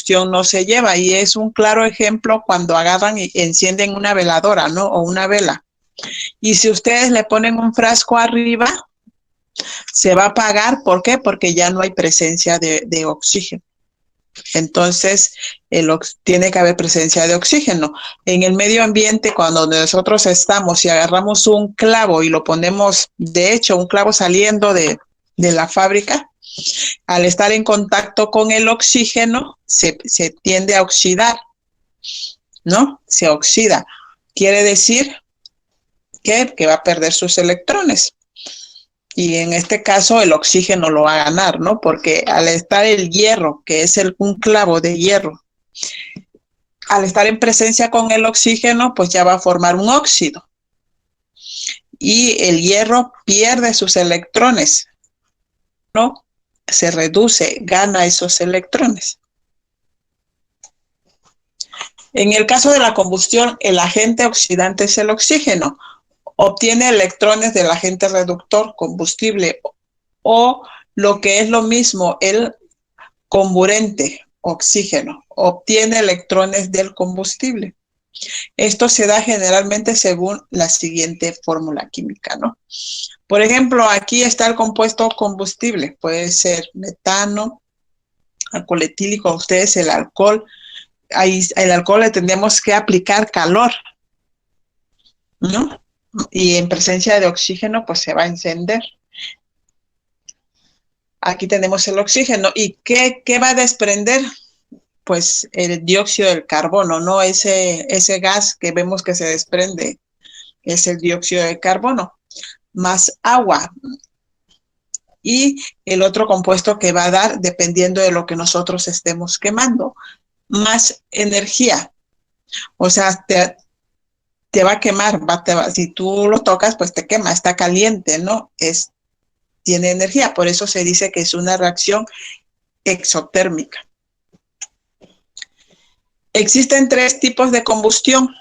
combustión no se lleva. Y es un claro ejemplo cuando agarran y encienden una veladora, ¿no? O una vela. Y si ustedes le ponen un frasco arriba, se va a apagar. ¿Por qué? Porque ya no hay presencia de oxígeno. Entonces, tiene que haber presencia de oxígeno. En el medio ambiente, cuando nosotros estamos y agarramos un clavo y lo ponemos, de hecho, un clavo saliendo de la fábrica, al estar en contacto con el oxígeno, se tiende a oxidar, ¿no? Se oxida. Quiere decir que va a perder sus electrones. Y en este caso el oxígeno lo va a ganar, ¿no? Porque al estar el hierro, que es un clavo de hierro, al estar en presencia con el oxígeno, pues ya va a formar un óxido. Y el hierro pierde sus electrones, ¿no? Se reduce, gana esos electrones. En el caso de la combustión, el agente oxidante es el oxígeno. Obtiene electrones del agente reductor, combustible, o lo que es lo mismo, el comburente, oxígeno, obtiene electrones del combustible. Esto se da generalmente según la siguiente fórmula química, ¿no? Por ejemplo, aquí está el compuesto combustible, puede ser metano, alcohol etílico, a ustedes el alcohol. El alcohol le tendríamos que aplicar calor, ¿no? Y en presencia de oxígeno, pues se va a encender. Aquí tenemos el oxígeno. ¿Y qué va a desprender? Pues el dióxido del carbono, ¿no? Ese gas que vemos que se desprende es el dióxido de carbono, más agua. Y el otro compuesto que va a dar, dependiendo de lo que nosotros estemos quemando, más energía. O sea, te va a quemar, si tú lo tocas, pues te quema, está caliente, ¿no? Tiene energía, por eso se dice que es una reacción exotérmica. Existen 3 tipos de combustión: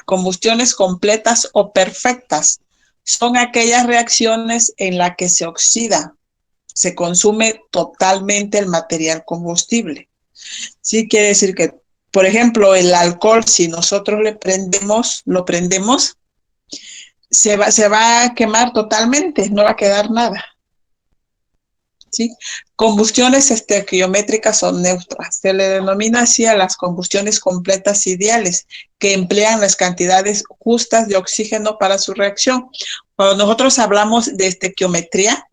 combustiones completas o perfectas. Son aquellas reacciones en las que se oxida, se consume totalmente el material combustible. Sí, quiere decir que, por ejemplo, el alcohol, si nosotros lo prendemos, se va a quemar totalmente, no va a quedar nada. ¿Sí? Combustiones estequiométricas o neutras. Se le denomina así a las combustiones completas ideales, que emplean las cantidades justas de oxígeno para su reacción. Cuando nosotros hablamos de estequiometría,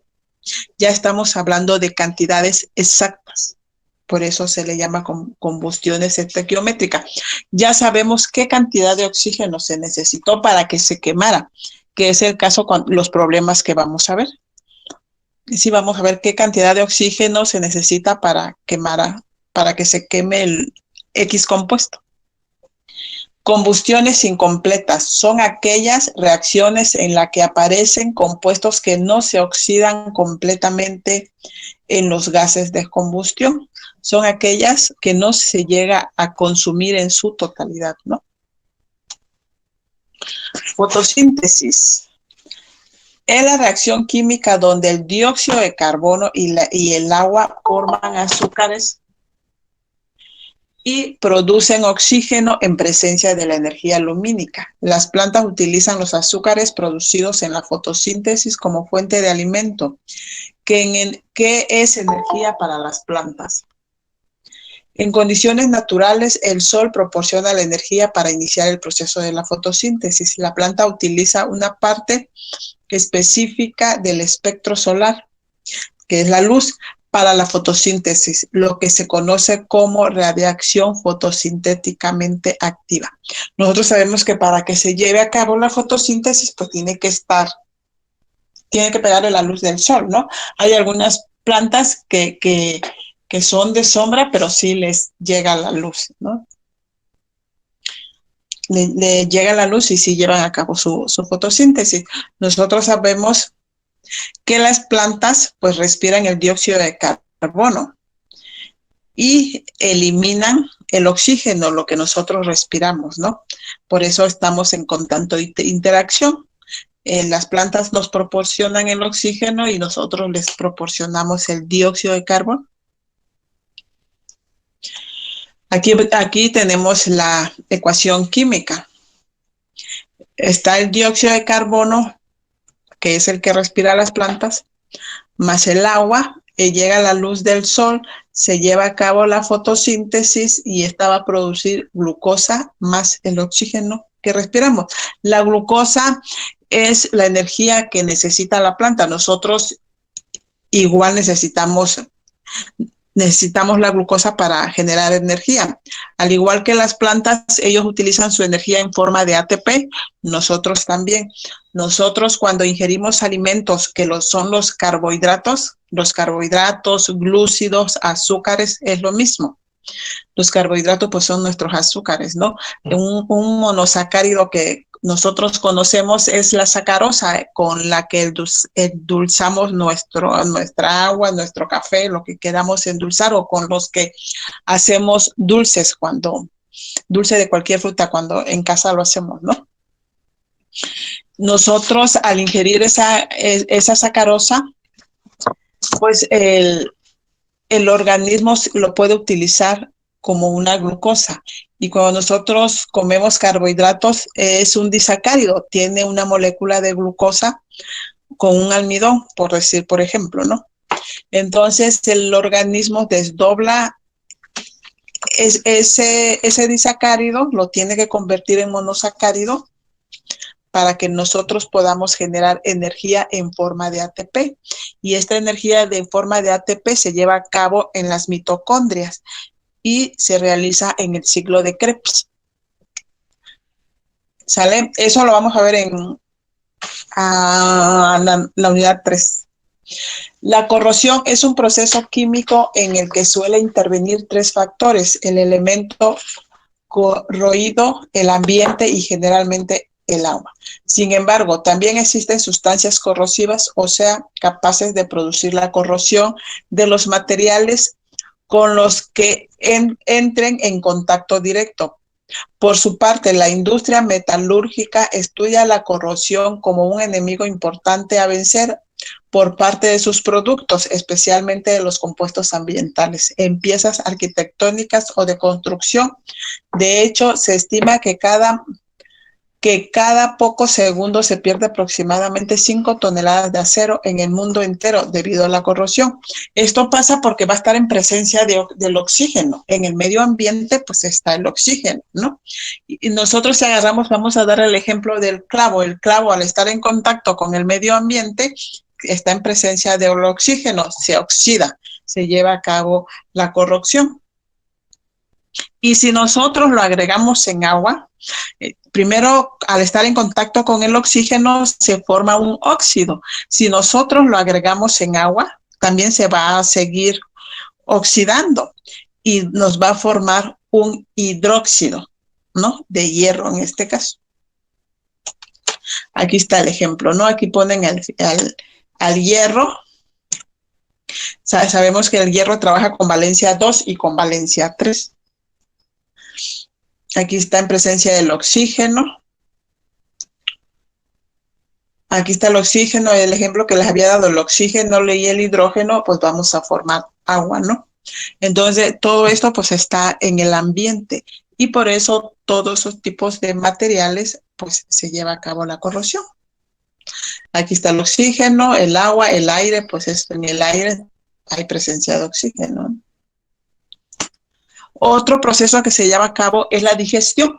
ya estamos hablando de cantidades exactas. Por eso se le llama combustiones estequiométricas. Ya sabemos qué cantidad de oxígeno se necesitó para que se quemara, que es el caso con los problemas que vamos a ver. Sí, vamos a ver qué cantidad de oxígeno se necesita para que se queme el X compuesto. Combustiones incompletas son aquellas reacciones en las que aparecen compuestos que no se oxidan completamente en los gases de combustión. Son aquellas que no se llega a consumir en su totalidad, ¿no? Fotosíntesis. Es la reacción química donde el dióxido de carbono y el agua forman azúcares y producen oxígeno en presencia de la energía lumínica. Las plantas utilizan los azúcares producidos en la fotosíntesis como fuente de alimento, que es energía para las plantas. En condiciones naturales, el sol proporciona la energía para iniciar el proceso de la fotosíntesis. La planta utiliza una parte específica del espectro solar, que es la luz, para la fotosíntesis, lo que se conoce como radiación fotosintéticamente activa. Nosotros sabemos que para que se lleve a cabo la fotosíntesis, pues tiene que pegarle la luz del sol, ¿no? Hay algunas plantas que son de sombra, pero sí les llega la luz, ¿no? Le llega la luz y sí llevan a cabo su fotosíntesis. Nosotros sabemos que las plantas pues respiran el dióxido de carbono y eliminan el oxígeno, lo que nosotros respiramos, ¿no? Por eso estamos en constante interacción. Las plantas nos proporcionan el oxígeno y nosotros les proporcionamos el dióxido de carbono. Aquí tenemos la ecuación química. Está el dióxido de carbono, que es el que respira las plantas, más el agua, llega la luz del sol, se lleva a cabo la fotosíntesis y esta va a producir glucosa más el oxígeno que respiramos. La glucosa es la energía que necesita la planta. Nosotros igual necesitamos la glucosa para generar energía. Al igual que las plantas, ellos utilizan su energía en forma de ATP, nosotros también. Nosotros cuando ingerimos alimentos que son los carbohidratos, glúcidos, azúcares, es lo mismo. Los carbohidratos pues son nuestros azúcares, ¿no? Un monosacárido que nosotros conocemos es la sacarosa, con la que endulzamos nuestra agua, nuestro café, lo que queramos endulzar, o con los que hacemos dulces, dulce de cualquier fruta, cuando en casa lo hacemos, ¿no? Nosotros al ingerir esa sacarosa, pues el organismo lo puede utilizar como una glucosa. Y cuando nosotros comemos carbohidratos, es un disacárido, tiene una molécula de glucosa con un almidón, por decir, por ejemplo, ¿no? Entonces el organismo desdobla ese disacárido, lo tiene que convertir en monosacárido para que nosotros podamos generar energía en forma de ATP. Y esta energía en forma de ATP se lleva a cabo en las mitocondrias y se realiza en el ciclo de Krebs. ¿Sale? Eso lo vamos a ver en la unidad 3. La corrosión es un proceso químico en el que suele intervenir 3 factores: el elemento corroído, el ambiente y generalmente el agua. Sin embargo, también existen sustancias corrosivas, o sea, capaces de producir la corrosión de los materiales con los que entren en contacto directo. Por su parte, la industria metalúrgica estudia la corrosión como un enemigo importante a vencer por parte de sus productos, especialmente de los compuestos ambientales, en piezas arquitectónicas o de construcción. De hecho, se estima que cada pocos segundos se pierde aproximadamente 5 toneladas de acero en el mundo entero debido a la corrosión. Esto pasa porque va a estar en presencia del oxígeno. En el medio ambiente pues está el oxígeno, ¿no? Y nosotros si agarramos, vamos a dar el ejemplo del clavo. El clavo, al estar en contacto con el medio ambiente, está en presencia del oxígeno, se oxida, se lleva a cabo la corrosión. Y si nosotros lo agregamos en agua, primero, al estar en contacto con el oxígeno, se forma un óxido. Si nosotros lo agregamos en agua, también se va a seguir oxidando y nos va a formar un hidróxido, ¿no? De hierro en este caso. Aquí está el ejemplo, ¿no? Aquí ponen al hierro. Sabemos que el hierro trabaja con valencia 2 y con valencia 3. Aquí está en presencia del oxígeno. Aquí está el oxígeno, el ejemplo que les había dado, el oxígeno y el hidrógeno, pues vamos a formar agua, ¿no? Entonces, todo esto pues está en el ambiente y por eso todos esos tipos de materiales pues se lleva a cabo la corrosión. Aquí está el oxígeno, el agua, el aire, pues en el aire hay presencia de oxígeno. Otro proceso que se lleva a cabo es la digestión.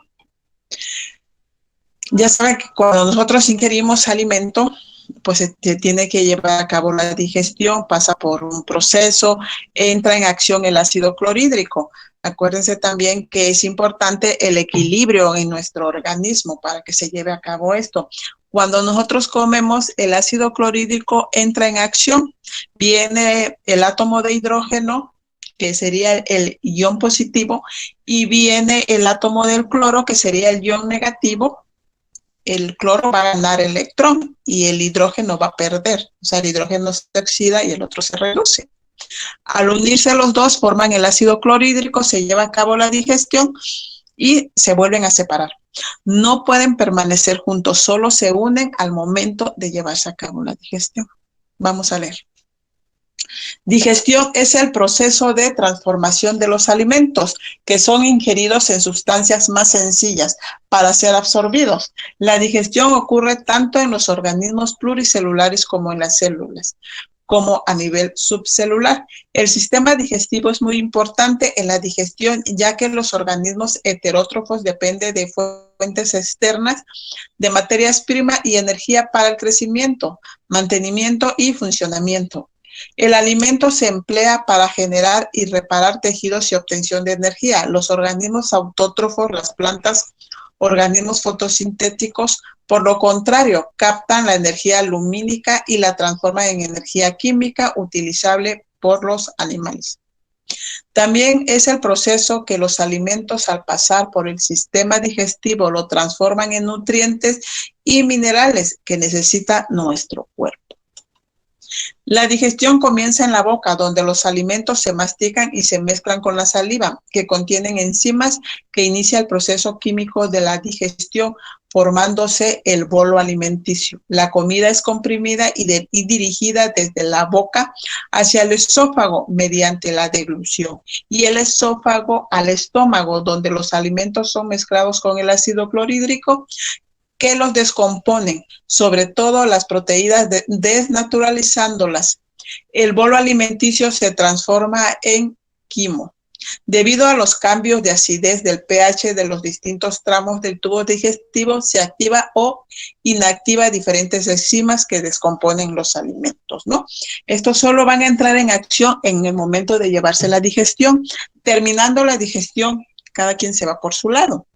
Ya saben que cuando nosotros ingerimos alimento, pues se tiene que llevar a cabo la digestión, pasa por un proceso, entra en acción el ácido clorhídrico. Acuérdense también que es importante el equilibrio en nuestro organismo para que se lleve a cabo esto. Cuando nosotros comemos, el ácido clorhídrico entra en acción, viene el átomo de hidrógeno, que sería el ion positivo, y viene el átomo del cloro, que sería el ion negativo. El cloro va a ganar electrón y el hidrógeno va a perder. O sea, el hidrógeno se oxida y el otro se reduce. Al unirse los dos forman el ácido clorhídrico, se lleva a cabo la digestión y se vuelven a separar. No pueden permanecer juntos, solo se unen al momento de llevarse a cabo la digestión. Vamos a leer. Digestión es el proceso de transformación de los alimentos que son ingeridos en sustancias más sencillas para ser absorbidos. La digestión ocurre tanto en los organismos pluricelulares como en las células, como a nivel subcelular. El sistema digestivo es muy importante en la digestión, ya que los organismos heterótrofos dependen de fuentes externas de materias primas y energía para el crecimiento, mantenimiento y funcionamiento. El alimento se emplea para generar y reparar tejidos y obtención de energía. Los organismos autótrofos, las plantas, organismos fotosintéticos, por lo contrario, captan la energía lumínica y la transforman en energía química utilizable por los animales. También es el proceso que los alimentos al pasar por el sistema digestivo lo transforman en nutrientes y minerales que necesita nuestro cuerpo. La digestión comienza en la boca, donde los alimentos se mastican y se mezclan con la saliva, que contienen enzimas que inicia el proceso químico de la digestión, formándose el bolo alimenticio. La comida es comprimida y dirigida desde la boca hacia el esófago mediante la deglución, y el esófago al estómago, donde los alimentos son mezclados con el ácido clorhídrico que los descomponen, sobre todo las proteínas, desnaturalizándolas. El bolo alimenticio se transforma en quimo. Debido a los cambios de acidez del pH de los distintos tramos del tubo digestivo, se activa o inactiva diferentes enzimas que descomponen los alimentos, ¿no? Estos solo van a entrar en acción en el momento de llevarse la digestión. Terminando la digestión, cada quien se va por su lado.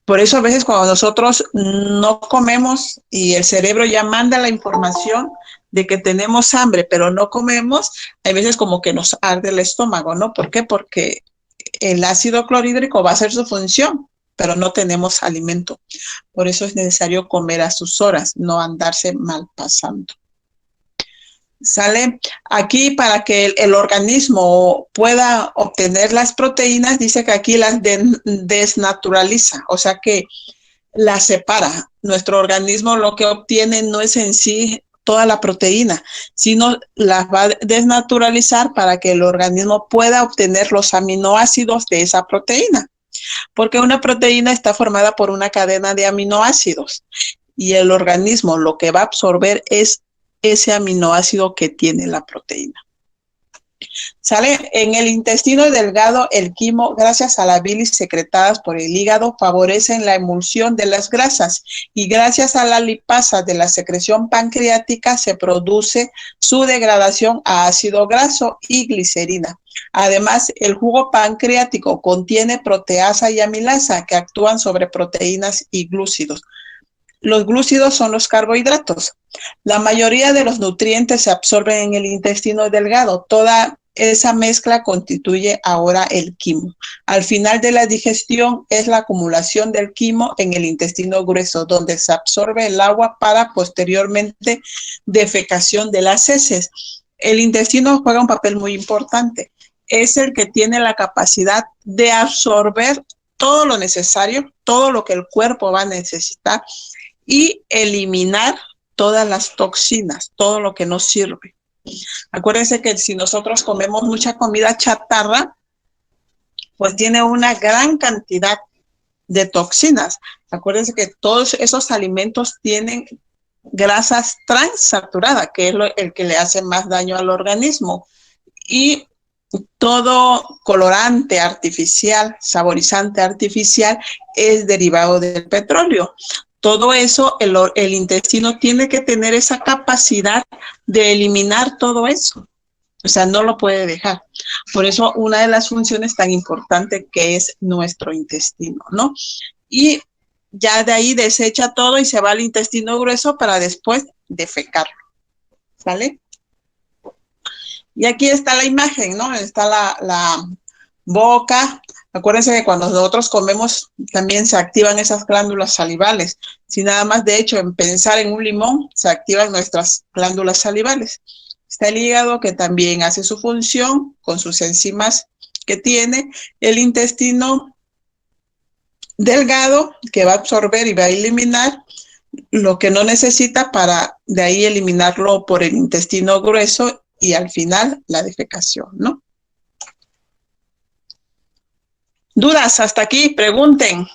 Por eso a veces cuando nosotros no comemos y el cerebro ya manda la información de que tenemos hambre, pero no comemos, hay veces como que nos arde el estómago, ¿no? ¿Por qué? Porque el ácido clorhídrico va a hacer su función, pero no tenemos alimento. Por eso es necesario comer a sus horas, no andarse mal pasando. ¿Sale? Aquí para que el organismo pueda obtener las proteínas, dice que aquí las desnaturaliza, o sea que las separa. Nuestro organismo lo que obtiene no es en sí toda la proteína, sino las va a desnaturalizar para que el organismo pueda obtener los aminoácidos de esa proteína, porque una proteína está formada por una cadena de aminoácidos y el organismo lo que va a absorber es ese aminoácido que tiene la proteína. ¿Sale? En el intestino delgado, el quimo, gracias a la bilis secretadas por el hígado, favorecen la emulsión de las grasas y gracias a la lipasa de la secreción pancreática se produce su degradación a ácido graso y glicerina. Además, el jugo pancreático contiene proteasa y amilasa que actúan sobre proteínas y glúcidos. Los glúcidos son los carbohidratos. La mayoría de los nutrientes se absorben en el intestino delgado. Toda esa mezcla constituye ahora el quimo. Al final de la digestión es la acumulación del quimo en el intestino grueso, donde se absorbe el agua para posteriormente defecación de las heces. El intestino juega un papel muy importante. Es el que tiene la capacidad de absorber todo lo necesario, todo lo que el cuerpo va a necesitar y eliminar todas las toxinas, todo lo que no sirve. Acuérdense que si nosotros comemos mucha comida chatarra, pues tiene una gran cantidad de toxinas. Acuérdense que todos esos alimentos tienen grasas transaturadas, que es el que le hace más daño al organismo. Y todo colorante artificial, saborizante artificial, es derivado del petróleo. Todo eso, el intestino tiene que tener esa capacidad de eliminar todo eso. O sea, no lo puede dejar. Por eso, una de las funciones tan importantes que es nuestro intestino, ¿no? Y ya de ahí desecha todo y se va al intestino grueso para después defecarlo. ¿Vale? Y aquí está la imagen, ¿no? Está la boca. Acuérdense que cuando nosotros comemos también se activan esas glándulas salivales. Si nada más, de hecho, en pensar en un limón, se activan nuestras glándulas salivales. Está el hígado, que también hace su función con sus enzimas que tiene. El intestino delgado, que va a absorber y va a eliminar. lo que no necesita para de ahí eliminarlo por el intestino grueso y al final la defecación, ¿no? ¿Dudas hasta aquí? Pregunten.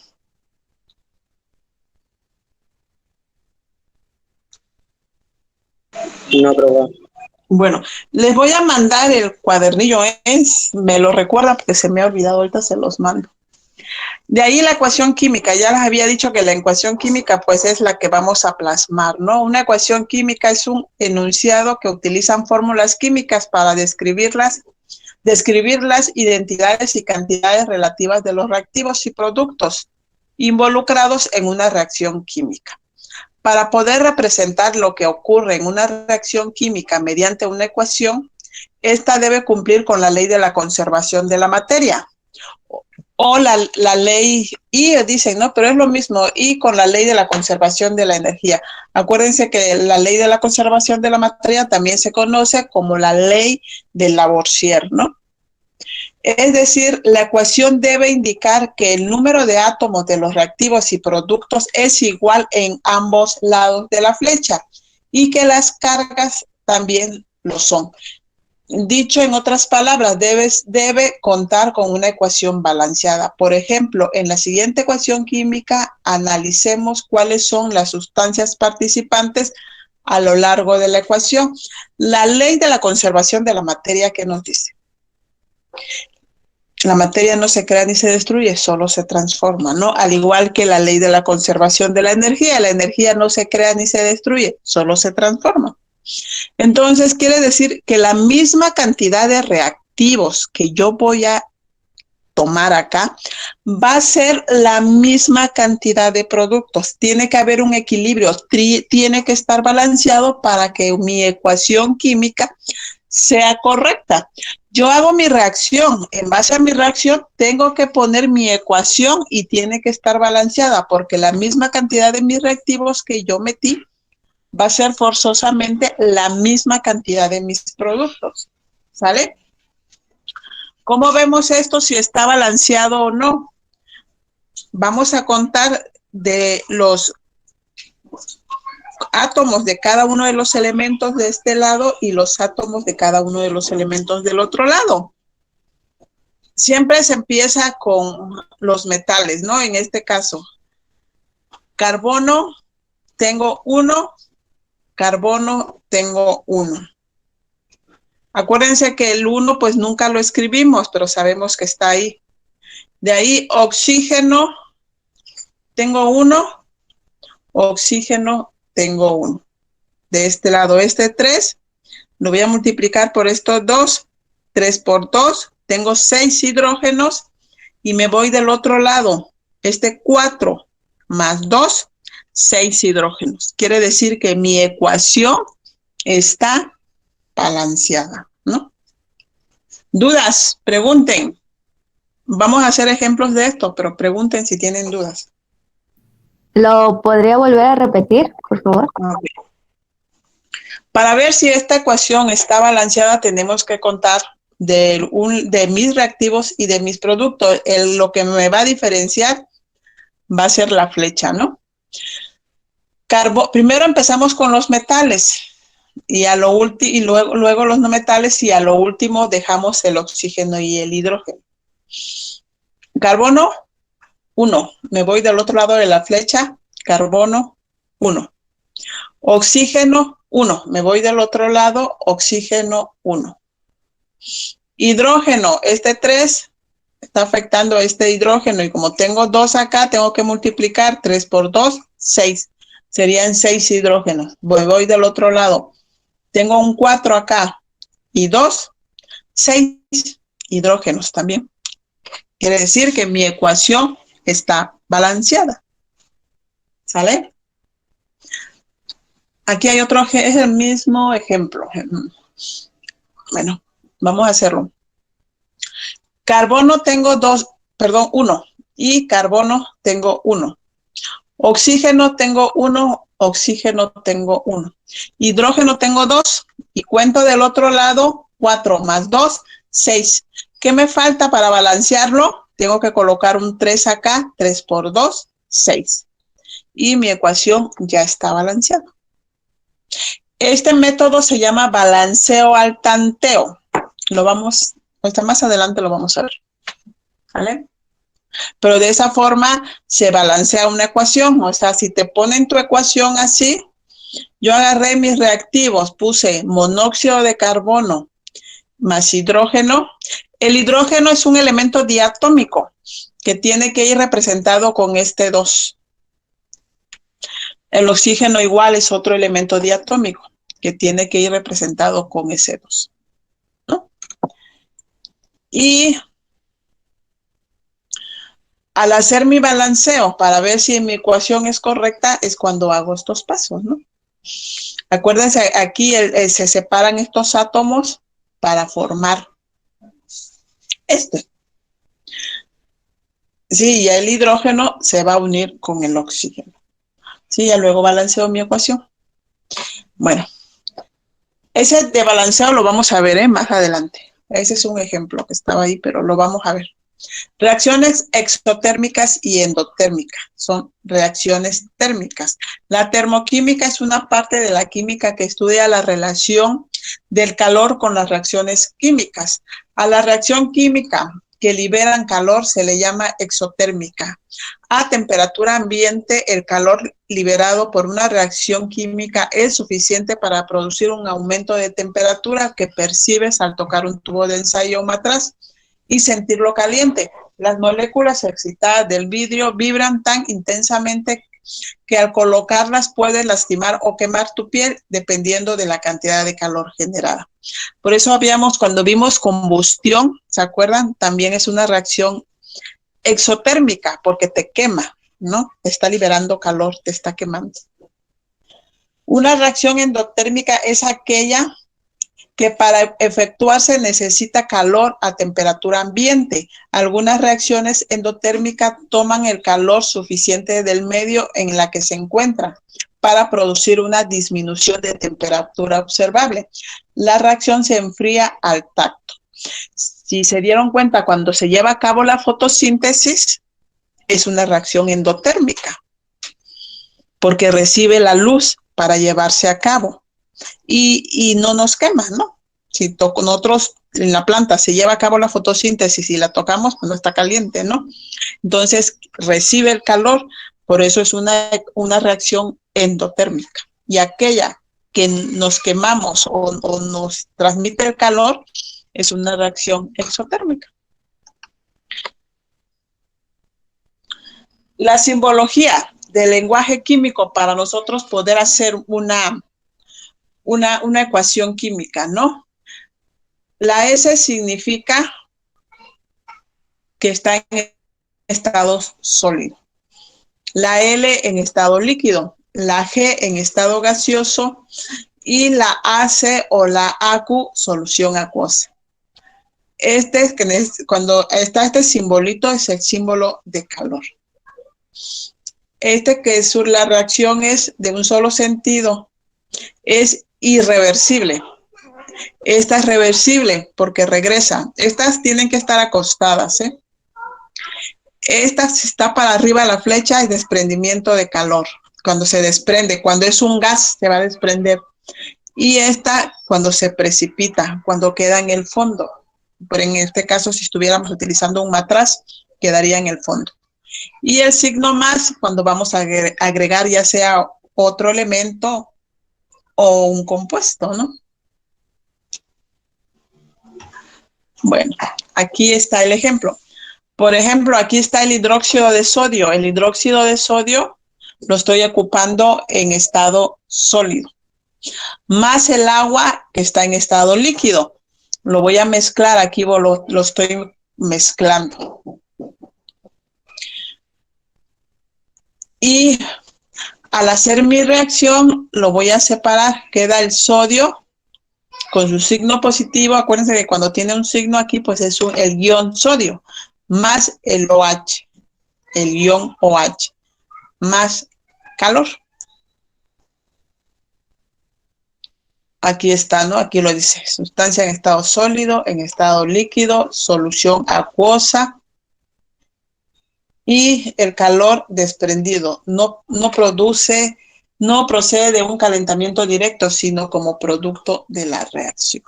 No, profe. Bueno, les voy a mandar el cuadernillo, me lo recuerda porque se me ha olvidado, ahorita se los mando. De ahí la ecuación química, ya les había dicho que la ecuación química pues es la que vamos a plasmar, ¿no? Una ecuación química es un enunciado que utilizan fórmulas químicas para describir las identidades y cantidades relativas de los reactivos y productos involucrados en una reacción química. Para poder representar lo que ocurre en una reacción química mediante una ecuación, esta debe cumplir con la ley de la conservación de la materia o la ley I, dicen, ¿no? Pero es lo mismo, y con la ley de la conservación de la energía. Acuérdense que la ley de la conservación de la materia también se conoce como la ley de Lavoisier, ¿no? Es decir, la ecuación debe indicar que el número de átomos de los reactivos y productos es igual en ambos lados de la flecha y que las cargas también lo son. Dicho en otras palabras, debe contar con una ecuación balanceada. Por ejemplo, en la siguiente ecuación química, analicemos cuáles son las sustancias participantes a lo largo de la ecuación. La ley de la conservación de la materia, ¿qué nos dice? La materia no se crea ni se destruye, solo se transforma, ¿no? Al igual que la ley de la conservación de la energía no se crea ni se destruye, solo se transforma. Entonces, quiere decir que la misma cantidad de reactivos que yo voy a tomar acá va a ser la misma cantidad de productos. Tiene que haber un equilibrio, tiene que estar balanceado para que mi ecuación química sea correcta. Yo hago mi reacción, en base a mi reacción tengo que poner mi ecuación y tiene que estar balanceada porque la misma cantidad de mis reactivos que yo metí va a ser forzosamente la misma cantidad de mis productos, ¿sale? ¿Cómo vemos esto si está balanceado o no? Vamos a contar de los átomos de cada uno de los elementos de este lado y los átomos de cada uno de los elementos del otro lado. Siempre se empieza con los metales, ¿no? En este caso, carbono, tengo 1, carbono, tengo 1. Acuérdense que el 1 pues nunca lo escribimos, pero sabemos que está ahí. De ahí, oxígeno, tengo 1, oxígeno, tengo 1. De este lado, este 3, lo voy a multiplicar por estos 2, 3 por 2, tengo 6 hidrógenos y me voy del otro lado, este 4 más 2, 6 hidrógenos. Quiere decir que mi ecuación está balanceada, ¿no? ¿Dudas? Pregunten. Vamos a hacer ejemplos de esto, pero pregunten si tienen dudas. ¿Lo podría volver a repetir, por favor? Okay. Para ver si esta ecuación está balanceada, tenemos que contar de mis reactivos y de mis productos. Lo que me va a diferenciar va a ser la flecha, ¿no? Primero empezamos con los metales y luego los no metales y a lo último dejamos el oxígeno y el hidrógeno. Carbono, 1. Me voy del otro lado de la flecha. Carbono, 1. Oxígeno, 1. Me voy del otro lado. Oxígeno, 1. Hidrógeno, este 3 está afectando a este hidrógeno y como tengo 2 acá, tengo que multiplicar 3 por 2, 6. Serían 6 hidrógenos. Voy del otro lado. Tengo un 4 acá y 2, 6 hidrógenos también. Quiere decir que mi ecuación está balanceada. ¿Sale? Aquí hay otro, es el mismo ejemplo. Bueno, vamos a hacerlo. Carbono tengo 1 y carbono tengo 1. Oxígeno tengo 1, oxígeno tengo 1. Hidrógeno tengo 2 y cuento del otro lado 4 más 2, 6. ¿Qué me falta para balancearlo? Tengo que colocar un 3 acá, 3 por 2, 6. y mi ecuación ya está balanceada. Este método se llama balanceo al tanteo. Hasta más adelante lo vamos a ver. ¿Vale? Pero de esa forma se balancea una ecuación. O sea, si te ponen tu ecuación así, yo agarré mis reactivos, puse monóxido de carbono más hidrógeno. El hidrógeno es un elemento diatómico que tiene que ir representado con este 2. El oxígeno igual es otro elemento diatómico que tiene que ir representado con ese 2, ¿no? Y al hacer mi balanceo para ver si mi ecuación es correcta es cuando hago estos pasos, ¿no? Acuérdense, aquí se separan estos átomos para formar este. Sí, ya el hidrógeno se va a unir con el oxígeno. Sí, ya luego balanceo mi ecuación. Bueno, ese de balanceo lo vamos a ver más adelante. Ese es un ejemplo que estaba ahí, pero lo vamos a ver. Reacciones exotérmicas y endotérmicas son reacciones térmicas. La termoquímica es una parte de la química que estudia la relación del calor con las reacciones químicas. A la reacción química que liberan calor se le llama exotérmica. A temperatura ambiente, el calor liberado por una reacción química es suficiente para producir un aumento de temperatura que percibes al tocar un tubo de ensayo o matraz y sentirlo caliente. Las moléculas excitadas del vidrio vibran tan intensamente que al colocarlas puedes lastimar o quemar tu piel dependiendo de la cantidad de calor generada. Por eso cuando vimos combustión, ¿se acuerdan? También es una reacción exotérmica porque te quema, ¿no? Te está liberando calor, te está quemando. Una reacción endotérmica es aquella que para efectuarse necesita calor a temperatura ambiente. Algunas reacciones endotérmicas toman el calor suficiente del medio en la que se encuentran para producir una disminución de temperatura observable. La reacción se enfría al tacto. Si se dieron cuenta, cuando se lleva a cabo la fotosíntesis, es una reacción endotérmica, porque recibe la luz para llevarse a cabo. Y no nos quema, ¿no? Si nosotros en la planta se lleva a cabo la fotosíntesis y la tocamos, pues no está caliente, ¿no? Entonces recibe el calor, por eso es una reacción endotérmica. Y aquella que nos quemamos o nos transmite el calor es una reacción exotérmica. La simbología del lenguaje químico para nosotros poder hacer una ecuación química, ¿no? La S significa que está en estado sólido. La L en estado líquido. La G en estado gaseoso. Y la AC o la AQ, solución acuosa. Cuando está este simbolito, es el símbolo de calor. La reacción es de un solo sentido. Es irreversible. Esta es reversible porque regresa. Estas tienen que estar acostadas, ¿eh? Esta está para arriba la flecha, es desprendimiento de calor. Cuando se desprende, cuando es un gas, se va a desprender. Y esta, cuando se precipita, cuando queda en el fondo. Pero en este caso, si estuviéramos utilizando un matraz, quedaría en el fondo. Y el signo más, cuando vamos a agregar ya sea otro elemento o un compuesto, ¿no? Bueno, aquí está el ejemplo. Por ejemplo, aquí está el hidróxido de sodio. El hidróxido de sodio lo estoy ocupando en estado sólido. Más el agua que está en estado líquido. Lo voy a mezclar, aquí lo estoy mezclando. Y al hacer mi reacción, lo voy a separar. Queda el sodio con su signo positivo. Acuérdense que cuando tiene un signo aquí, pues es el ion sodio, más el OH, el ion OH, más calor. Aquí está, ¿no? Aquí lo dice, sustancia en estado sólido, en estado líquido, solución acuosa. y el calor desprendido. No procede de un calentamiento directo, sino como producto de la reacción.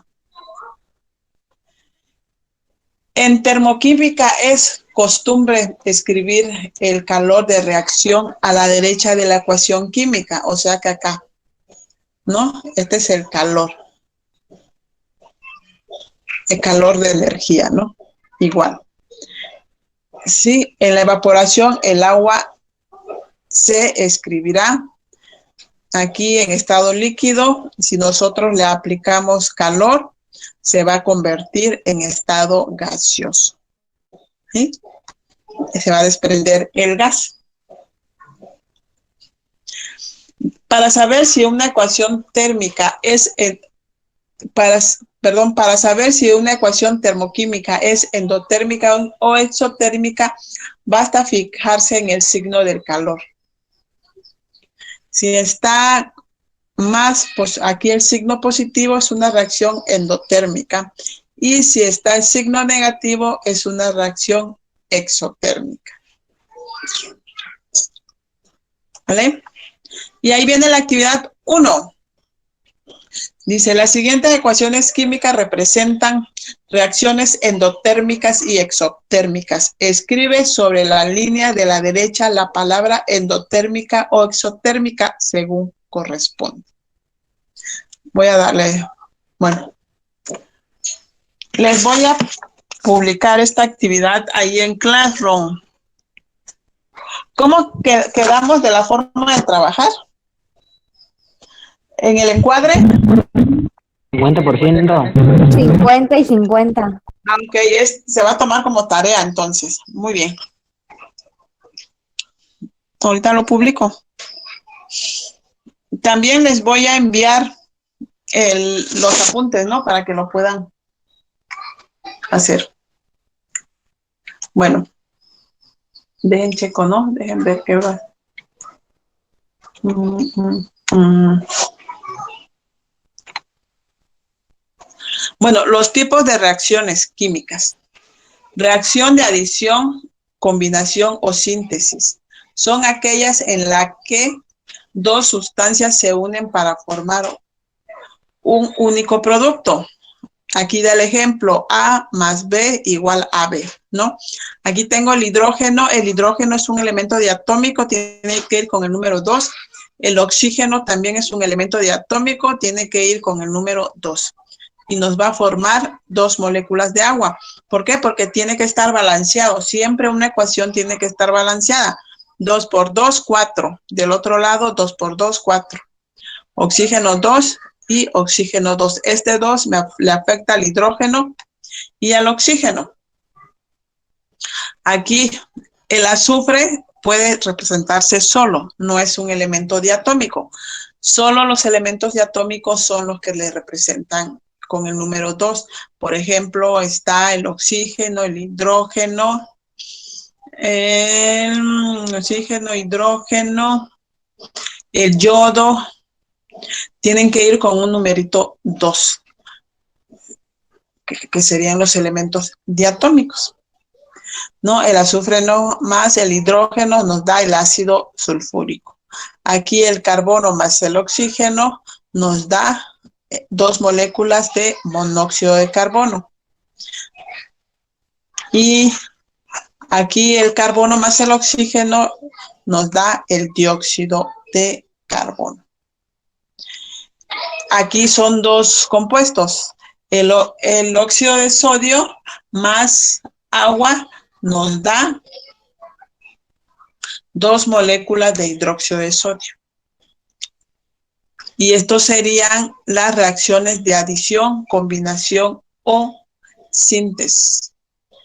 En termoquímica es costumbre escribir el calor de reacción a la derecha de la ecuación química, o sea que acá, ¿no? Este es el calor de energía, ¿no? Igual. Sí, en la evaporación el agua se escribirá aquí en estado líquido. Si nosotros le aplicamos calor, se va a convertir en estado gaseoso. ¿Sí? Se va a desprender el gas. Para saber si una ecuación térmica es para saber si una ecuación termoquímica es endotérmica o exotérmica, basta fijarse en el signo del calor. Si está más, pues aquí el signo positivo es una reacción endotérmica, y si está el signo negativo es una reacción exotérmica. ¿Vale? Y ahí viene la actividad 1. Dice, las siguientes ecuaciones químicas representan reacciones endotérmicas y exotérmicas. Escribe sobre la línea de la derecha la palabra endotérmica o exotérmica según corresponde. Voy a darle, bueno, les voy a publicar esta actividad ahí en Classroom. ¿Cómo quedamos de la forma de trabajar? En el encuadre. 50%. 50 y 50. Ok, se va a tomar como tarea entonces. Muy bien. Ahorita lo publico. También les voy a enviar los apuntes, ¿no? Para que lo puedan hacer. Bueno. Dejen checo, ¿no? Dejen ver qué va. Bueno, los tipos de reacciones químicas. Reacción de adición, combinación o síntesis. Son aquellas en las que dos sustancias se unen para formar un único producto. Aquí da el ejemplo, A más B igual a B, ¿no? Aquí tengo el hidrógeno es un elemento diatómico, tiene que ir con el número 2. El oxígeno también es un elemento diatómico, tiene que ir con el número 2. Y nos va a formar 2 moléculas de agua. ¿Por qué? Porque tiene que estar balanceado. Siempre una ecuación tiene que estar balanceada. 2 por 2, 4. Del otro lado, 2 por 2, 4. Oxígeno 2 y oxígeno 2. Este 2 le afecta al hidrógeno y al oxígeno. Aquí el azufre puede representarse solo, no es un elemento diatómico. Solo los elementos diatómicos son los que le representan con el número 2. Por ejemplo, está el oxígeno, el hidrógeno, hidrógeno, el yodo. Tienen que ir con un numerito 2, que serían los elementos diatómicos. ¿No? El azufre no, más el hidrógeno nos da el ácido sulfúrico. Aquí el carbono más el oxígeno nos da 2 moléculas de monóxido de carbono. Y aquí el carbono más el oxígeno nos da el dióxido de carbono. Aquí son 2 compuestos. El óxido de sodio más agua nos da 2 moléculas de hidróxido de sodio. Y estos serían las reacciones de adición, combinación o síntesis,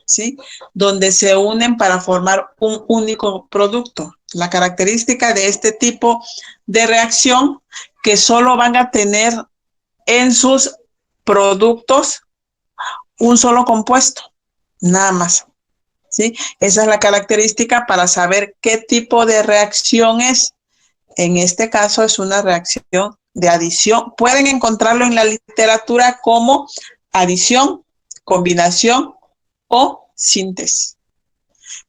¿sí? Donde se unen para formar un único producto. La característica de este tipo de reacción, que solo van a tener en sus productos un solo compuesto, nada más. ¿Sí? Esa es la característica para saber qué tipo de reacción es. En este caso es una reacción de adición. Pueden encontrarlo en la literatura como adición, combinación o síntesis.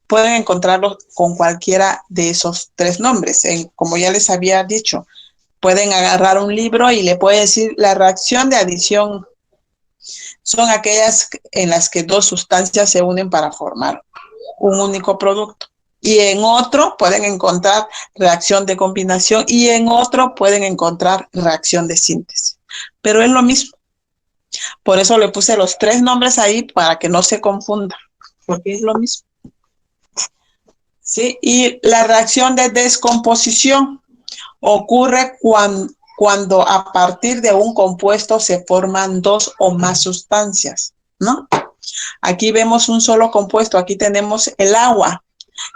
pueden encontrarlo con cualquiera de esos tres nombres. Como ya les había dicho, pueden agarrar un libro y le puede decir la reacción de adición. Son aquellas en las que dos sustancias se unen para formar un único producto. Y en otro pueden encontrar reacción de combinación y en otro pueden encontrar reacción de síntesis. Pero es lo mismo. Por eso le puse los tres nombres ahí para que no se confunda, porque es lo mismo. ¿Sí? Y la reacción de descomposición ocurre cuando a partir de un compuesto se forman dos o más sustancias, ¿no? Aquí vemos un solo compuesto, aquí tenemos el agua,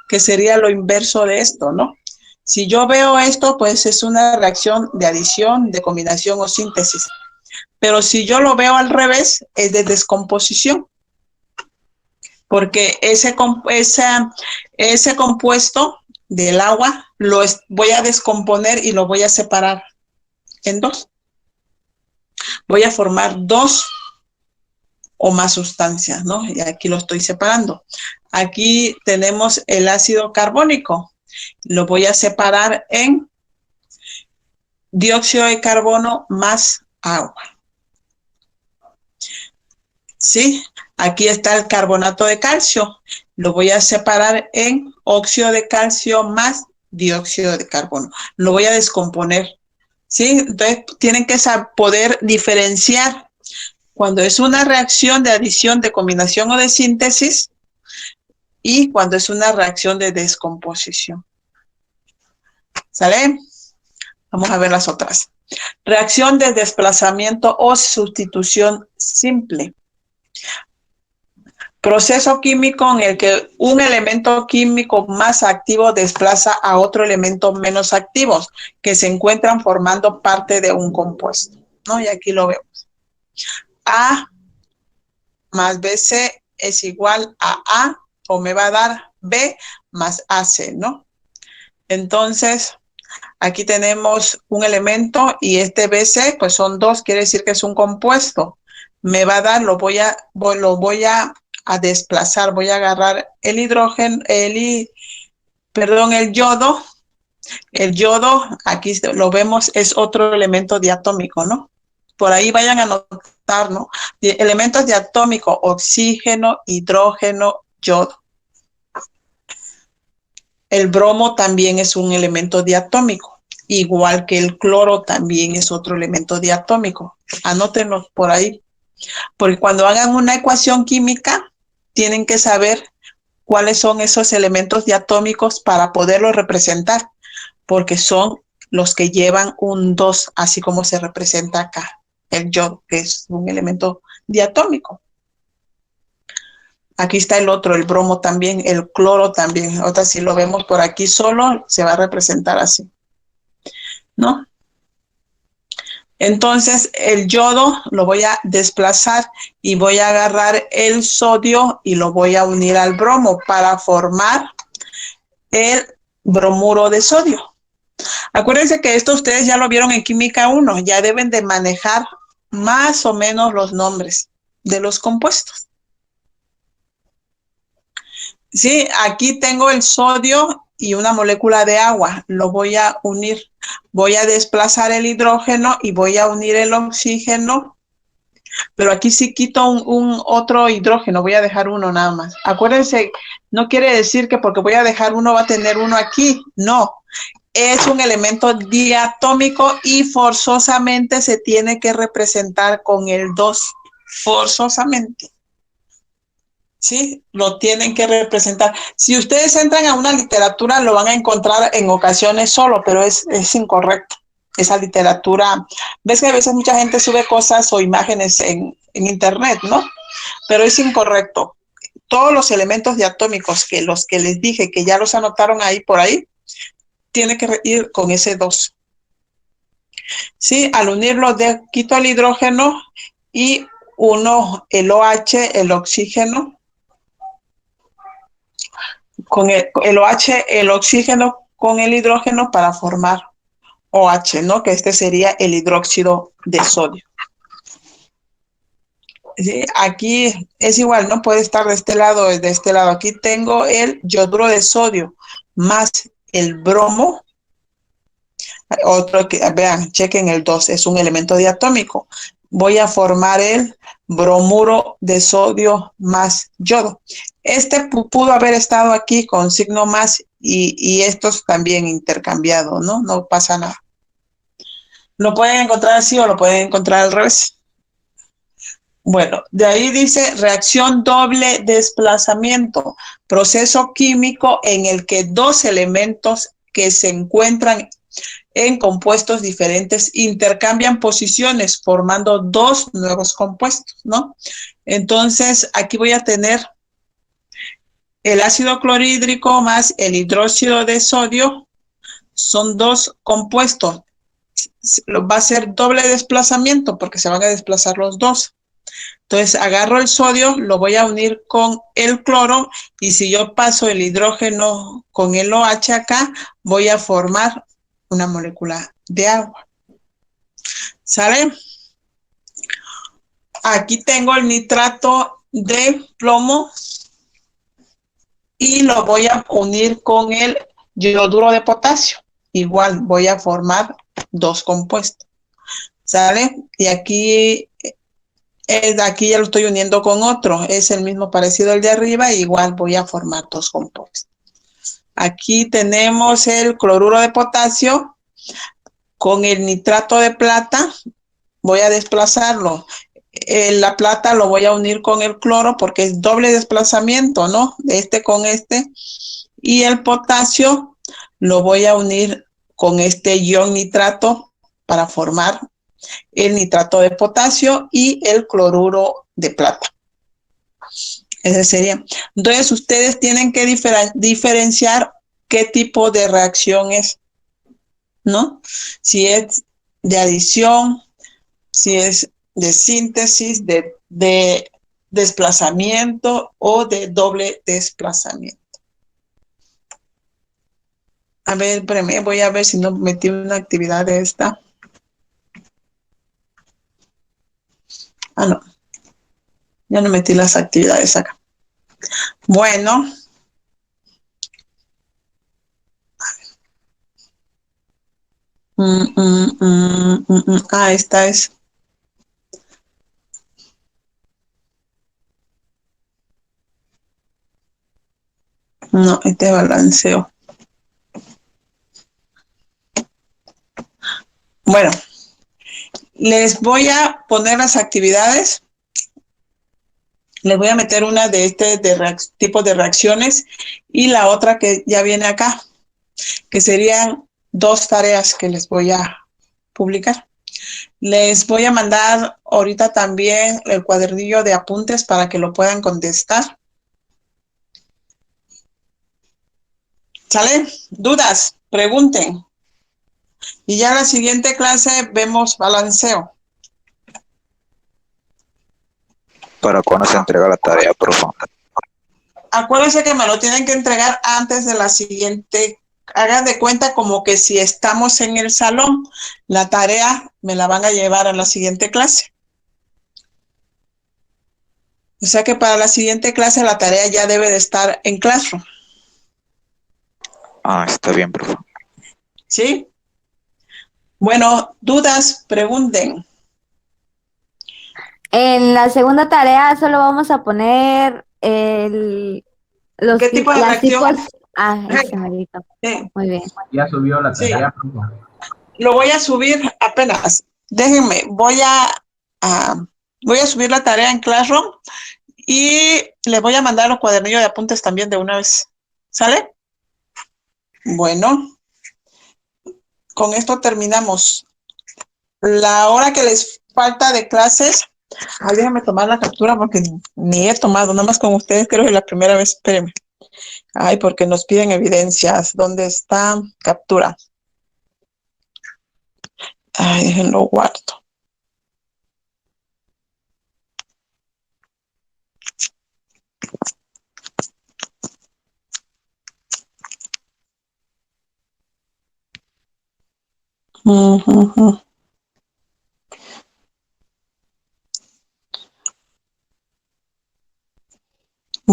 que sería lo inverso de esto, ¿no? Si yo veo esto, pues es una reacción de adición, de combinación o síntesis. Pero si yo lo veo al revés, es de descomposición. Porque ese compuesto del agua lo voy a descomponer y lo voy a separar en dos. Voy a formar dos o más sustancias, ¿no? Y aquí lo estoy separando. Aquí tenemos el ácido carbónico. Lo voy a separar en dióxido de carbono más agua. ¿Sí? Aquí está el carbonato de calcio. Lo voy a separar en óxido de calcio más dióxido de carbono. Lo voy a descomponer. ¿Sí? Entonces tienen que poder diferenciar cuando es una reacción de adición, de combinación o de síntesis y cuando es una reacción de descomposición. ¿Sale? Vamos a ver las otras. Reacción de desplazamiento o sustitución simple. Proceso químico en el que un elemento químico más activo desplaza a otro elemento menos activo que se encuentran formando parte de un compuesto, ¿no? Y aquí lo vemos. A más BC es igual a A, o me va a dar B más AC, ¿no? Entonces, aquí tenemos un elemento y este BC, pues son dos, quiere decir que es un compuesto. Me va a dar, lo voy a desplazar, voy a agarrar el hidrógeno, el yodo. El yodo, aquí lo vemos, es otro elemento diatómico, ¿no? Por ahí vayan a notar, ¿no? Elementos diatómicos, oxígeno, hidrógeno, yodo. El bromo también es un elemento diatómico, igual que el cloro también es otro elemento diatómico. Anótenlo por ahí, porque cuando hagan una ecuación química, tienen que saber cuáles son esos elementos diatómicos para poderlos representar, porque son los que llevan un 2, así como se representa acá, el yodo, que es un elemento diatómico. Aquí está el otro, el bromo también, el cloro también. Ahora si lo vemos por aquí solo, se va a representar así, ¿no? Entonces, el yodo lo voy a desplazar y voy a agarrar el sodio y lo voy a unir al bromo para formar el bromuro de sodio. Acuérdense que esto ustedes ya lo vieron en Química 1, ya deben de manejar más o menos los nombres de los compuestos. Sí, aquí tengo el sodio y una molécula de agua, lo voy a unir. Voy a desplazar el hidrógeno y voy a unir el oxígeno, pero aquí sí quito un otro hidrógeno, voy a dejar uno nada más. Acuérdense, no quiere decir que porque voy a dejar uno va a tener uno aquí, no. Es un elemento diatómico y forzosamente se tiene que representar con el 2, forzosamente. ¿Sí? Lo tienen que representar. Si ustedes entran a una literatura, lo van a encontrar en ocasiones solo, pero es incorrecto. Esa literatura, ves que a veces mucha gente sube cosas o imágenes en internet, ¿no? Pero es incorrecto. Todos los elementos diatómicos, que los que les dije que ya los anotaron ahí por ahí, tiene que ir con ese 2. ¿Sí? Al unirlo, quito el hidrógeno y uno el OH, el oxígeno, con el OH, el oxígeno con el hidrógeno para formar OH, ¿no? Que este sería el hidróxido de sodio. ¿sí? Aquí es igual, no puede estar de este lado o de este lado. Aquí tengo el yoduro de sodio más el bromo. Otro que, vean, chequen el 2, es un elemento diatómico. Voy a formar el bromuro de sodio más yodo. Este pudo haber estado aquí con signo más y estos también intercambiados, ¿no? No pasa nada. Lo pueden encontrar así o lo pueden encontrar al revés. Bueno, de ahí dice reacción doble desplazamiento, proceso químico en el que dos elementos que se encuentran en compuestos diferentes intercambian posiciones formando dos nuevos compuestos, ¿no? Entonces, aquí voy a tener el ácido clorhídrico más el hidróxido de sodio, son dos compuestos. Va a ser doble desplazamiento porque se van a desplazar los dos. Entonces agarro el sodio, lo voy a unir con el cloro y si yo paso el hidrógeno con el OH acá, voy a formar una molécula de agua. ¿Sale? Aquí tengo el nitrato de plomo y lo voy a unir con el yoduro de potasio. Igual voy a formar dos compuestos. ¿Sale? Y aquí ya lo estoy uniendo con otro, es el mismo parecido al de arriba, igual voy a formar dos compuestos. Aquí tenemos el cloruro de potasio con el nitrato de plata, voy a desplazarlo. La plata lo voy a unir con el cloro porque es doble desplazamiento, ¿no? Este con este. Y el potasio lo voy a unir con este ion nitrato para formar el nitrato de potasio y el cloruro de plata. Ese sería. Entonces, ustedes tienen que diferenciar qué tipo de reacción es, ¿no? Si es de adición, si es de síntesis, de desplazamiento o de doble desplazamiento. A ver, espérame, voy a ver si no metí una actividad de esta. Ah, no. Ya no metí las actividades acá. Bueno. Esta es. No, este balanceo. Bueno, les voy a poner las actividades. Les voy a meter una de tipo de reacciones y la otra que ya viene acá, que serían dos tareas que les voy a publicar. Les voy a mandar ahorita también el cuadernillo de apuntes para que lo puedan contestar. ¿Sale? ¿Dudas? Pregunten. Y ya en la siguiente clase vemos balanceo. ¿Para cuándo se entrega la tarea, profe? Acuérdense que me lo tienen que entregar antes de la siguiente. Hagan de cuenta como que si estamos en el salón, la tarea me la van a llevar a la siguiente clase. O sea que para la siguiente clase la tarea ya debe de estar en Classroom. Ah, está bien, profe. ¿Sí? Bueno, dudas, pregunten. En la segunda tarea solo vamos a poner ¿Qué tipo de las reacción? tipos. Ah, ese merito. Sí. Muy bien. Ya subió la Sí. tarea, profe. Lo voy a subir apenas. Déjenme, voy a subir la tarea en Classroom y les voy a mandar los cuadernillos de apuntes también de una vez. ¿Sale? Bueno, con esto terminamos. La hora que les falta de clases, déjame tomar la captura porque ni he tomado, nada más con ustedes creo que es la primera vez, espérenme. Ay, porque nos piden evidencias. ¿Dónde está? Captura. Ay, déjenlo guardo.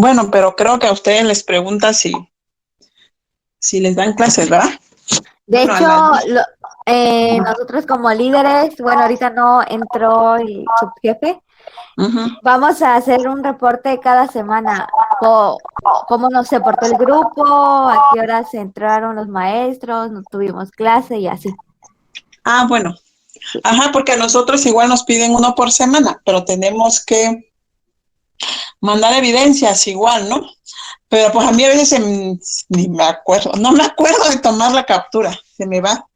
Bueno, pero creo que a ustedes les pregunta si les dan clases, ¿verdad? De Bueno, hecho, nosotros como líderes, bueno, ahorita no entró el subjefe, ujú. vamos a hacer un reporte cada semana, cómo nos se portó el grupo, a qué horas entraron los maestros, no tuvimos clase y así. Ah, bueno. Ajá, porque a nosotros igual nos piden uno por semana, pero tenemos que mandar evidencias igual, ¿no? Pero pues a mí a veces ni me acuerdo, no me acuerdo de tomar la captura, se me va,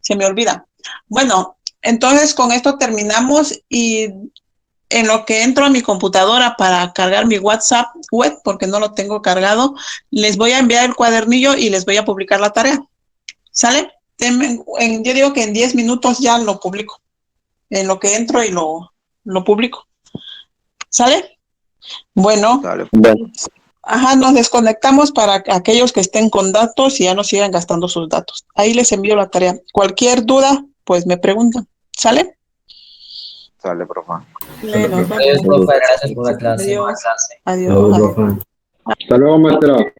se me olvida. Bueno, entonces con esto terminamos y en lo que entro a mi computadora para cargar mi WhatsApp web, porque no lo tengo cargado, les voy a enviar el cuadernillo y les voy a publicar la tarea. ¿Sale? Yo digo que en 10 minutos ya lo publico, en lo que entro y lo publico. ¿Sale? Bueno, Dale. ajá, nos desconectamos para aquellos que estén con datos y ya no sigan gastando sus datos. Ahí les envío la tarea. Cualquier duda, pues me preguntan. ¿Sale? Sale, profe. Bueno, Adiós, profe, gracias por la clase. adiós. Adiós. Adiós, profe. Hasta luego, maestra.